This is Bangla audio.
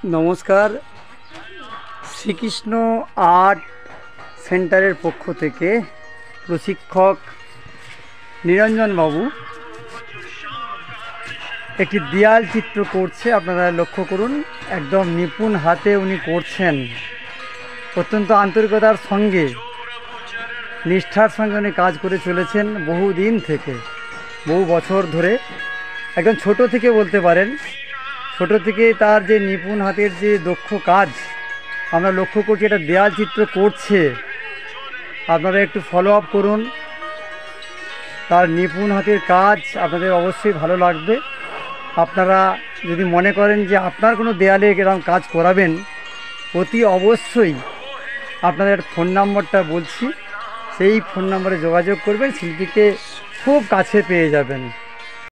নমস্কার। শ্রীকৃষ্ণ আর্ট সেন্টারের পক্ষ থেকে প্রশিক্ষক নিরঞ্জন বাবু একটি দেয়াল চিত্র করছে। আপনারা লক্ষ্য করুন, একদম নিপুণ হাতে উনি করছেন। অত্যন্ত আন্তরিকতার সঙ্গে, নিষ্ঠার সঙ্গে উনি কাজ করে চলেছেন বহুদিন থেকে, বহু বছর ধরে। একদম ছোট থেকে বলতে পারেন, ছোট থেকে তার যে নিপুণ হাতের যে দক্ষ কাজ আমরা লক্ষ্য করছি। এটা দেয়াল চিত্র করছে, আপনারা একটু ফলো আপ করুন। তার নিপুণ হাতের কাজ আপনাদের অবশ্যই ভালো লাগবে। আপনারা যদি মনে করেন যে আপনার কোনো দেয়ালে এরকম কাজ করাবেন, অতি অবশ্যই আপনাদের ফোন নাম্বারটা বলছি, সেই ফোন নম্বরে যোগাযোগ করবেন, শিল্পীকে খুব কাছে পেয়ে যাবেন।